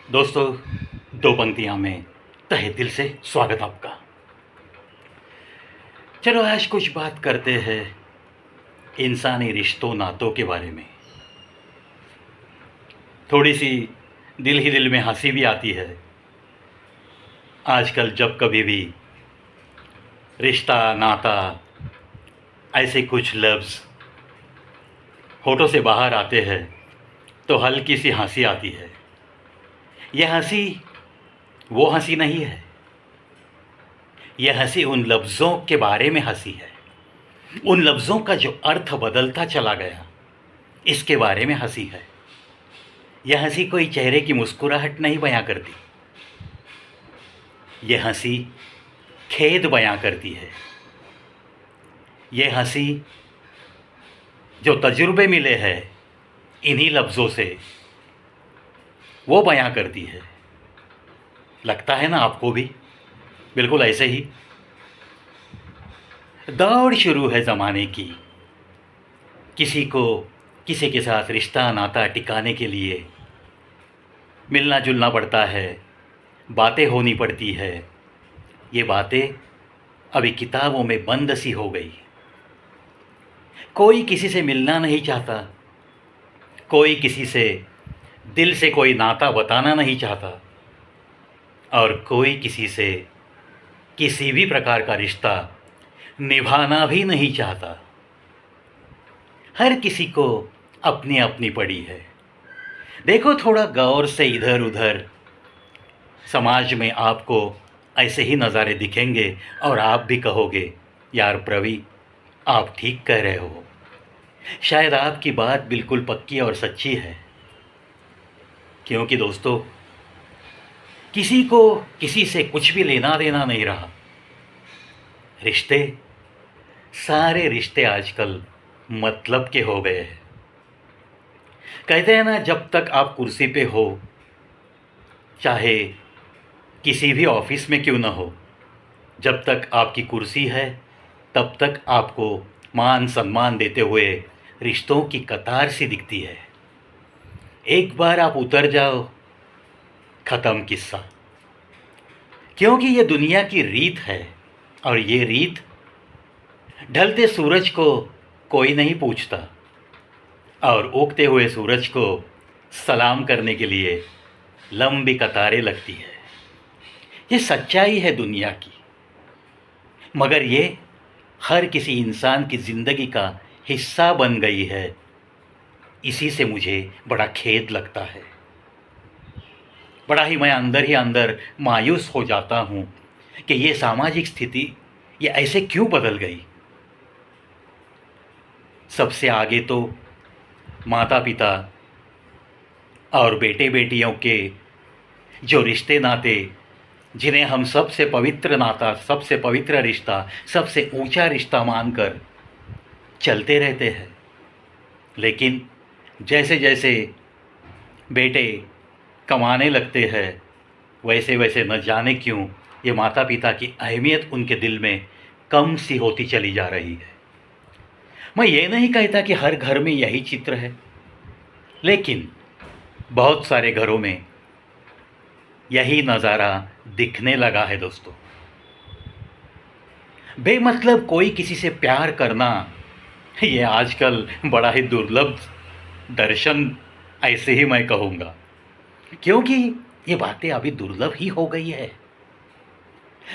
दोस्तों, दो पंक्तियाँ में तहे दिल से स्वागत आपका। चलो आज कुछ बात करते हैं इंसानी रिश्तों नातों के बारे में। थोड़ी सी दिल ही दिल में हंसी भी आती है। आजकल जब कभी भी रिश्ता नाता ऐसे कुछ लफ्ज़ होठों से बाहर आते हैं तो हल्की सी हंसी आती है। यह हंसी वो हंसी नहीं है, यह हंसी उन लफ्ज़ों के बारे में हंसी है। उन लफ्ज़ों का जो अर्थ बदलता चला गया, इसके बारे में हंसी है। यह हंसी कोई चेहरे की मुस्कुराहट नहीं बयां करती, यह हंसी खेद बयां करती है। यह हंसी जो तजुर्बे मिले हैं इन्हीं लफ्ज़ों से, वो बयां करती है। लगता है ना आपको भी बिल्कुल ऐसे ही? दौड़ शुरू है ज़माने की, किसी को किसी के साथ रिश्ता नाता टिकाने के लिए मिलना जुलना पड़ता है, बातें होनी पड़ती है। ये बातें अभी किताबों में बंद सी हो गई। कोई किसी से मिलना नहीं चाहता, कोई किसी से दिल से कोई नाता बताना नहीं चाहता, और कोई किसी से किसी भी प्रकार का रिश्ता निभाना भी नहीं चाहता। हर किसी को अपनी अपनी पड़ी है। देखो थोड़ा गौर से इधर उधर, समाज में आपको ऐसे ही नज़ारे दिखेंगे और आप भी कहोगे, यार प्रवी, आप ठीक कह रहे हो। शायद आपकी बात बिल्कुल पक्की और सच्ची है। क्योंकि दोस्तों, किसी को किसी से कुछ भी लेना देना नहीं रहा। रिश्ते, सारे रिश्ते आजकल मतलब के हो गए हैं। कहते हैं ना, जब तक आप कुर्सी पे हो, चाहे किसी भी ऑफिस में क्यों ना हो, जब तक आपकी कुर्सी है तब तक आपको मान सम्मान देते हुए रिश्तों की कतार सी दिखती है। एक बार आप उतर जाओ, ख़त्म किस्सा। क्योंकि ये दुनिया की रीत है, और ये रीत ढलते सूरज को कोई नहीं पूछता, और उगते हुए सूरज को सलाम करने के लिए लंबी कतारें लगती है। ये सच्चाई है दुनिया की, मगर ये हर किसी इंसान की ज़िंदगी का हिस्सा बन गई है। इसी से मुझे बड़ा खेद लगता है। बड़ा ही मैं अंदर ही अंदर मायूस हो जाता हूँ कि ये सामाजिक स्थिति ये ऐसे क्यों बदल गई। सबसे आगे तो माता पिता और बेटे बेटियों के जो रिश्ते नाते, जिन्हें हम सबसे पवित्र नाता, सबसे पवित्र रिश्ता, सबसे ऊंचा रिश्ता मानकर चलते रहते हैं, लेकिन जैसे जैसे बेटे कमाने लगते हैं, वैसे वैसे न जाने क्यों ये माता पिता की अहमियत उनके दिल में कम सी होती चली जा रही है। मैं ये नहीं कहता कि हर घर में यही चित्र है, लेकिन बहुत सारे घरों में यही नज़ारा दिखने लगा है दोस्तों। बेमतलब कोई किसी से प्यार करना, ये आजकल बड़ा ही दुर्लभ दर्शन, ऐसे ही मैं कहूँगा, क्योंकि ये बातें अभी दुर्लभ ही हो गई है।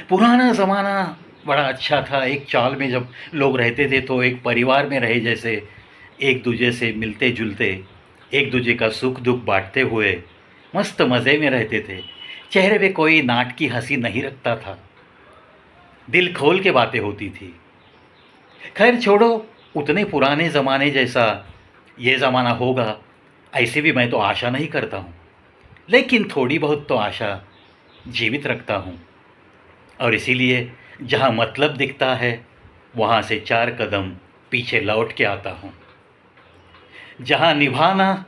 पुराना ज़माना बड़ा अच्छा था। एक चाल में जब लोग रहते थे तो एक परिवार में रहे जैसे, एक दूसरे से मिलते जुलते, एक दूसरे का सुख दुख बांटते हुए मस्त मज़े में रहते थे। चेहरे पे कोई नाटकी हंसी नहीं रखता था, दिल खोल के बातें होती थी। खैर छोड़ो, उतने पुराने ज़माने जैसा ये ज़माना होगा ऐसी भी मैं तो आशा नहीं करता हूँ, लेकिन थोड़ी बहुत तो आशा जीवित रखता हूँ। और इसीलिए जहाँ मतलब दिखता है वहाँ से 4 कदम पीछे लौट के आता हूँ। जहाँ निभाना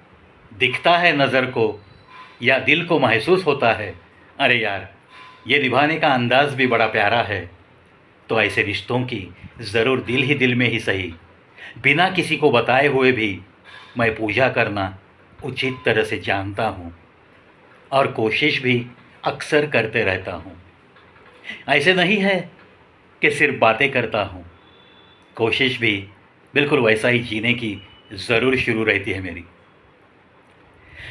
दिखता है नज़र को या दिल को महसूस होता है, अरे यार ये निभाने का अंदाज़ भी बड़ा प्यारा है, तो ऐसे रिश्तों की ज़रूर दिल ही दिल में ही सही, बिना किसी को बताए हुए भी मैं पूजा करना उचित तरह से जानता हूँ। और कोशिश भी अक्सर करते रहता हूँ। ऐसे नहीं है कि सिर्फ बातें करता हूँ, कोशिश भी बिल्कुल वैसा ही जीने की ज़रूर शुरू रहती है मेरी।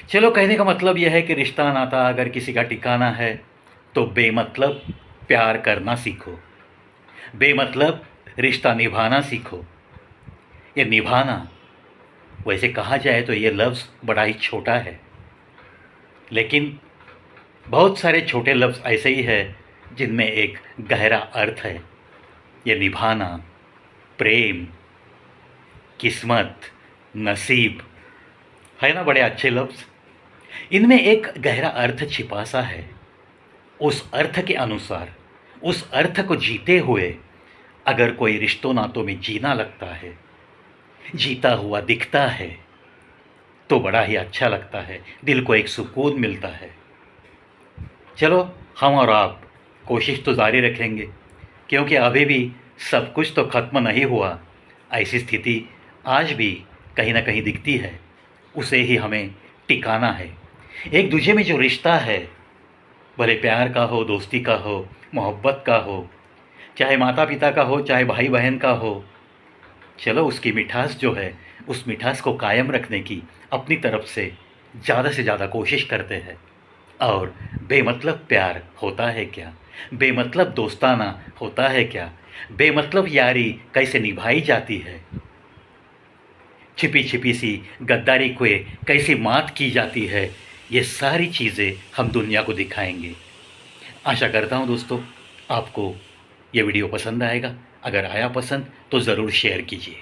चलो, कहने का मतलब यह है कि रिश्ता नाता अगर किसी का टिकाना है तो बेमतलब प्यार करना सीखो, बेमतलब रिश्ता निभाना सीखो। ये निभाना, वैसे कहा जाए तो ये लफ्ज़ बड़ा ही छोटा है, लेकिन बहुत सारे छोटे लफ्ज़ ऐसे ही है जिनमें एक गहरा अर्थ है। ये निभाना, प्रेम, किस्मत, नसीब, है ना, बड़े अच्छे लफ्ज़। इनमें एक गहरा अर्थ छिपा सा है। उस अर्थ के अनुसार, उस अर्थ को जीते हुए अगर कोई रिश्तों नातों में जीना लगता है, जीता हुआ दिखता है, तो बड़ा ही अच्छा लगता है, दिल को एक सुकून मिलता है। चलो, हम और आप कोशिश तो जारी रखेंगे, क्योंकि अभी भी सब कुछ तो ख़त्म नहीं हुआ। ऐसी स्थिति आज भी कहीं ना कहीं दिखती है, उसे ही हमें टिकाना है। एक दूसरे में जो रिश्ता है, भले प्यार का हो, दोस्ती का हो, मोहब्बत का हो, चाहे माता पिता का हो, चाहे भाई बहन का हो, चलो उसकी मिठास जो है, उस मिठास को कायम रखने की अपनी तरफ से ज़्यादा कोशिश करते हैं। और बेमतलब प्यार होता है क्या, बेमतलब दोस्ताना होता है क्या, बेमतलब यारी कैसे निभाई जाती है, छिपी छिपी सी गद्दारी को कैसी मात की जाती है, ये सारी चीज़ें हम दुनिया को दिखाएंगे। आशा करता हूँ दोस्तों, आपको ये वीडियो पसंद आएगा। अगर आया पसंद तो ज़रूर शेयर कीजिए।